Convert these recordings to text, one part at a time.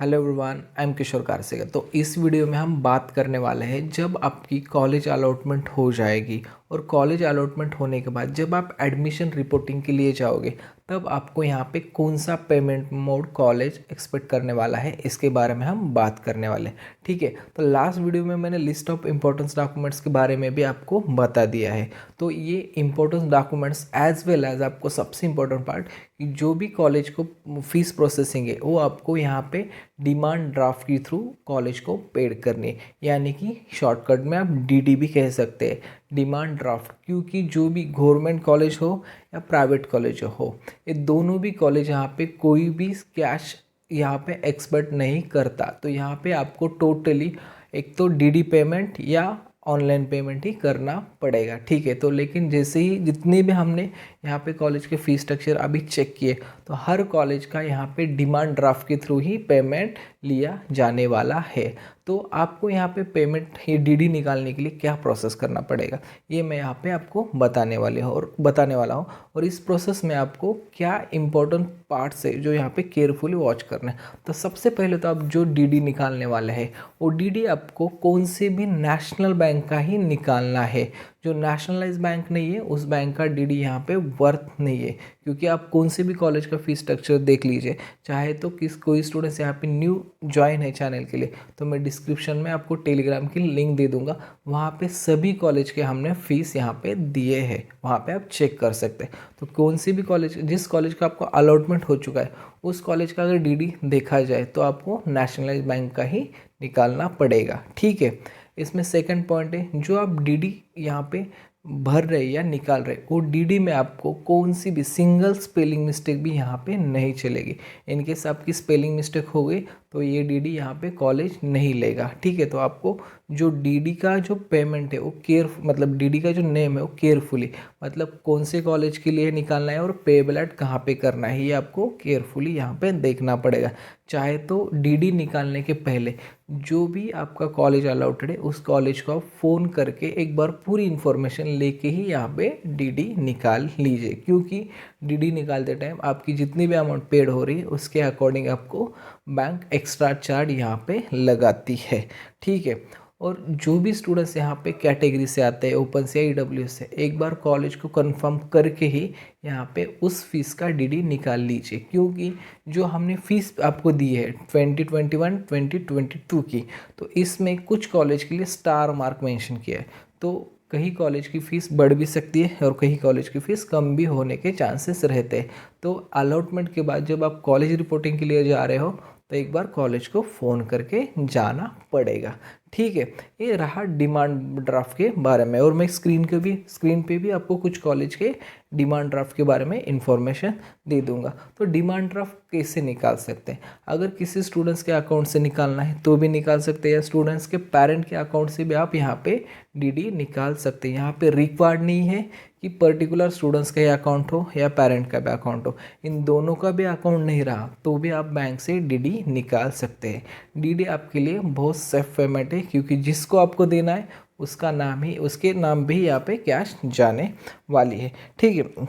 Hello everyone, I am किशोर कारसेकर। तो इस video में हम बात करने वाले हैं जब आपकी कॉलेज अलॉटमेंट हो जाएगी और कॉलेज अलॉटमेंट होने के बाद जब आप एडमिशन रिपोर्टिंग के लिए जाओगे तब आपको यहाँ पे कौन सा पेमेंट मोड कॉलेज एक्सपेक्ट करने वाला है, इसके बारे में हम बात करने वाले हैं। ठीक है, तो लास्ट वीडियो में मैंने लिस्ट ऑफ इम्पोर्टेंस डॉक्यूमेंट्स के बारे में भी आपको बता दिया है। तो ये importance documents as well as आपको सबसे इम्पोर्टेंट पार्ट कि जो भी कॉलेज को फीस प्रोसेसिंग है वो आपको यहाँ पे डिमांड ड्राफ्ट के थ्रू कॉलेज को पेड करनी है, यानी कि शॉर्टकट में आप डीडी भी कह सकते हैं, डिमांड ड्राफ्ट। क्योंकि जो भी गवर्नमेंट कॉलेज हो या प्राइवेट कॉलेज हो, ये दोनों भी कॉलेज यहाँ पे कोई भी कैश यहाँ पे एक्सपेक्ट नहीं करता। तो यहाँ पे आपको टोटली एक तो डीडी पेमेंट या ऑनलाइन पेमेंट ही करना पड़ेगा। ठीक है, तो लेकिन जैसे ही जितने भी हमने यहाँ पे कॉलेज के फीस स्ट्रक्चर अभी चेक किए तो हर कॉलेज का यहाँ पे डिमांड ड्राफ्ट के थ्रू ही पेमेंट लिया जाने वाला है। तो आपको यहाँ पे पेमेंट ये डीडी निकालने के लिए क्या प्रोसेस करना पड़ेगा ये मैं यहाँ पे आपको बताने वाला हूँ और इस प्रोसेस में आपको क्या इंपॉर्टेंट पार्ट्स है जो यहाँ पे केयरफुली वॉच करना है। तो सबसे पहले तो आप जो डीडी निकालने वाले हैं वो डीडी आपको कौन से भी नेशनल बैंक का ही निकालना है। जो नेशनलाइज बैंक नहीं है उस बैंक का डीडी यहाँ पे वर्थ नहीं है, क्योंकि आप कौन से भी कॉलेज का फीस स्ट्रक्चर देख लीजिए। चाहे तो कोई स्टूडेंट्स यहाँ पे न्यू ज्वाइन है चैनल के लिए तो मैं डिस्क्रिप्शन में आपको टेलीग्राम की लिंक दे दूंगा, वहाँ पे सभी कॉलेज के हमने फीस यहाँ पे दिए हैं, वहाँ पे आप चेक कर सकते हैं। तो कौन सी भी कॉलेज, जिस कॉलेज का आपको अलॉटमेंट हो चुका है उस कॉलेज का अगर डीडी देखा जाए तो आपको नेशनलाइज बैंक का ही निकालना पड़ेगा। ठीक है, इसमें सेकंड पॉइंट है जो आप डीडी यहाँ पे भर रहे या निकाल रहे वो डीडी में आपको कौन सी भी सिंगल स्पेलिंग मिस्टेक भी यहाँ पे नहीं चलेगी। इनकेस आपकी स्पेलिंग मिस्टेक हो गई तो ये डीडी यहाँ पे कॉलेज नहीं लेगा। ठीक है, तो आपको जो डीडी का जो पेमेंट है वो मतलब डीडी का जो नेम है वो केयरफुली, मतलब कौन से कॉलेज के लिए निकालना है और पेएबल एट कहाँ पे करना है ये आपको केयरफुली यहाँ पे देखना पड़ेगा। चाहे तो डीडी निकालने के पहले जो भी आपका कॉलेज अलॉटेड है उस कॉलेज को आप फ़ोन करके एक बार पूरी इन्फॉर्मेशन लेके ही यहाँ पे डीडी निकाल लीजिए, क्योंकि डीडी निकालते टाइम आपकी जितनी भी अमाउंट पेड हो रही है उसके अकॉर्डिंग आपको बैंक एक्स्ट्रा चार्ज यहाँ पे लगाती है। ठीक है, और जो भी स्टूडेंट्स यहाँ पे कैटेगरी से आते हैं, ओपन से या ईडब्ल्यू से, एक बार कॉलेज को कंफर्म करके ही यहाँ पे उस फीस का डीडी निकाल लीजिए, क्योंकि जो हमने फीस आपको दी है 2021 2022 की, तो इसमें कुछ कॉलेज के लिए स्टार मार्क मेंशन किया है। तो कहीं कॉलेज की फ़ीस बढ़ भी सकती है और कहीं कॉलेज की फ़ीस कम भी होने के चांसेस रहते हैं। तो अलॉटमेंट के बाद जब आप कॉलेज रिपोर्टिंग के लिए जा रहे हो तो एक बार कॉलेज को फ़ोन करके जाना पड़ेगा। ठीक है, ये रहा डिमांड ड्राफ्ट के बारे में, और मैं स्क्रीन पे भी आपको कुछ कॉलेज के डिमांड ड्राफ्ट के बारे में इंफॉर्मेशन दे दूंगा। तो डिमांड ड्राफ्ट कैसे निकाल सकते हैं, अगर किसी स्टूडेंट्स के अकाउंट से निकालना है तो भी निकाल सकते हैं, या स्टूडेंट्स के पेरेंट के अकाउंट से भी आप यहाँ पे डीडी निकाल सकते हैं। यहाँ पे रिक्वायर्ड नहीं है कि पर्टिकुलर स्टूडेंट्स का ही अकाउंट हो या पेरेंट का भी अकाउंट हो, इन दोनों का भी अकाउंट नहीं रहा तो भी आप बैंक से डीडी निकाल सकते हैं। डीडी आपके लिए बहुत सेफ पेमेंट है, क्योंकि जिसको आपको देना है उसका नाम ही, उसके नाम भी यहाँ पे कैश जाने वाली है। ठीक है,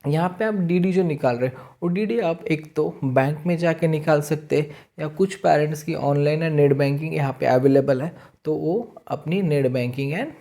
यहाँ पे आप डीडी जो निकाल रहे हो वो डीडी आप एक तो बैंक में जाके निकाल सकते हैं, या कुछ पेरेंट्स की ऑनलाइन या नेट बैंकिंग यहाँ पे अवेलेबल है तो वो अपनी net banking and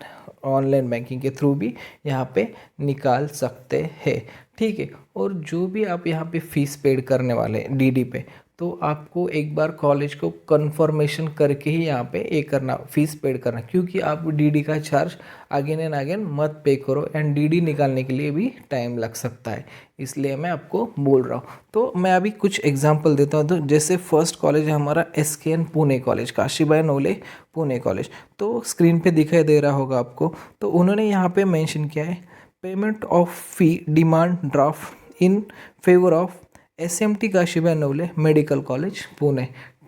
online banking के थ्रू भी यहाँ पे निकाल सकते हैं। ठीक है, और जो भी आप यहाँ पे फीस पेड करने वाले हैं डीडी पे, तो आपको एक बार कॉलेज को कंफर्मेशन करके ही यहाँ पे करना, फीस पेड करना, क्योंकि आप डीडी का चार्ज अगेन एंड अगेन मत पे करो, एंड डीडी निकालने के लिए भी टाइम लग सकता है, इसलिए मैं आपको बोल रहा हूँ। तो मैं अभी कुछ एग्जांपल देता हूँ। तो जैसे फर्स्ट कॉलेज है हमारा SKN Pune college, Kashibai Navale Pune college, तो स्क्रीन पे दिखाई दे रहा होगा आपको। तो उन्होंने यहाँ पे मेंशन किया है payment of fee demand draft in favour of SMT Kashibai Navale medical college Pune.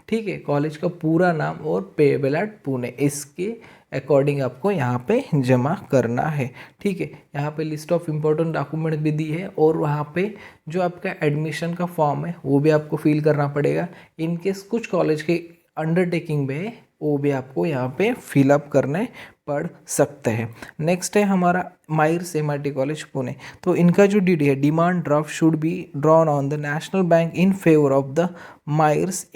ठीक है, कॉलेज का पूरा नाम और पेएबल एट पुणे, इसके अकॉर्डिंग आपको यहाँ पे जमा करना है। ठीक है, यहाँ पे लिस्ट ऑफ इम्पोर्टेंट डॉक्यूमेंट भी दी है, और वहाँ पे जो आपका एडमिशन का फॉर्म है वो भी आपको फिल करना पड़ेगा। इनकेस कुछ कॉलेज के अंडरटेकिंग में वो भी आपको यहाँ पे फिलअप करने पड़ सकते हैं। नेक्स्ट है हमारा मायर्स एमआईटी कॉलेज पुणे। तो इनका जो डीडी है, demand draft should be drawn on the national bank in favour of the MIMER's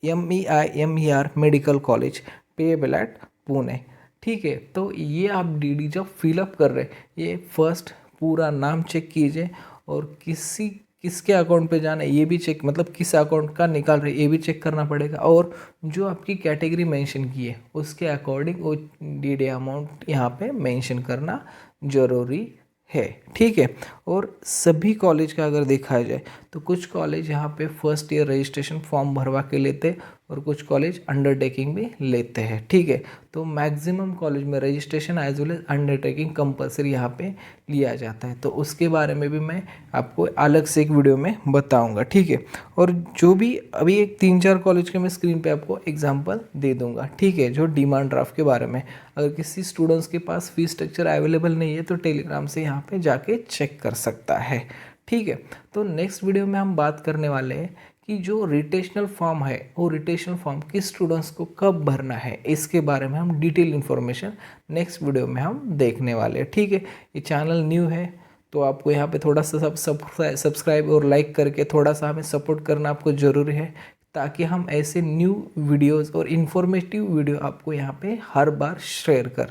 MER medical college payable at Pune. ठीक है, तो ये आप डीडी जब फिलअप कर रहे हैं, ये फर्स्ट पूरा नाम चेक कीजिए और किसके अकाउंट पे जाना है ये भी चेक, मतलब किस अकाउंट का निकाल रहे ये भी चेक करना पड़ेगा, और जो आपकी कैटेगरी मेंशन की है उसके अकॉर्डिंग वो डीडी अमाउंट यहाँ पे मेंशन करना ज़रूरी है। ठीक है, और सभी कॉलेज का अगर देखा जाए तो कुछ कॉलेज यहाँ पे फर्स्ट ईयर रजिस्ट्रेशन फॉर्म भरवा के लेते और कुछ कॉलेज अंडरटेकिंग भी लेते हैं। ठीक है, तो मैक्सिमम कॉलेज में registration as well as undertaking compulsory यहाँ पे लिया जाता है, तो उसके बारे में भी मैं आपको अलग से एक वीडियो में बताऊंगा। ठीक है, और जो भी अभी एक 3-4 कॉलेज के मैं स्क्रीन पे आपको एग्जांपल दे दूंगा। ठीक है, जो डिमांड ड्राफ्ट के बारे में अगर किसी स्टूडेंट्स के पास फीस स्ट्रक्चर अवेलेबल नहीं है तो टेलीग्राम से यहाँ पे जाके चेक कर सकता है। ठीक है, तो नेक्स्ट वीडियो में हम बात करने वाले हैं कि जो रिटेशनल फॉर्म है वो रिटेशनल फॉर्म किस स्टूडेंट्स को कब भरना है, इसके बारे में हम डिटेल इन्फॉर्मेशन नेक्स्ट वीडियो में हम देखने वाले हैं। ठीक है, ये चैनल न्यू है तो आपको यहाँ पे थोड़ा सा सब्सक्राइब और लाइक करके थोड़ा सा हमें सपोर्ट करना आपको ज़रूरी है, ताकि हम ऐसे न्यू वीडियोस और इन्फॉर्मेटिव वीडियो आपको यहाँ पे हर बार शेयर कर